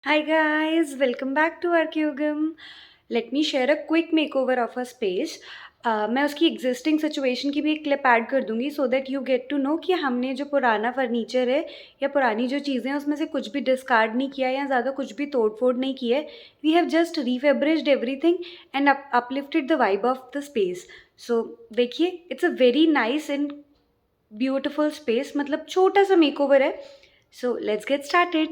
Hi guys, welcome back to Archyogam. Let me share a quick makeover of a space. मैं उसकी existing situation की भी एक clip add कर दूंगी so that you get to know कि हमने जो पुराना फर्नीचर है या पुरानी जो चीज़ें हैं उसमें से कुछ भी डिस्कार्ड नहीं किया या ज़्यादा कुछ भी तोड़ फोड़ नहीं की है. We have just refurbished everything and uplifted the vibe of the space. So देखिए, it's a very nice and beautiful space. मतलब छोटा सा मेकओवर है. So let's get started.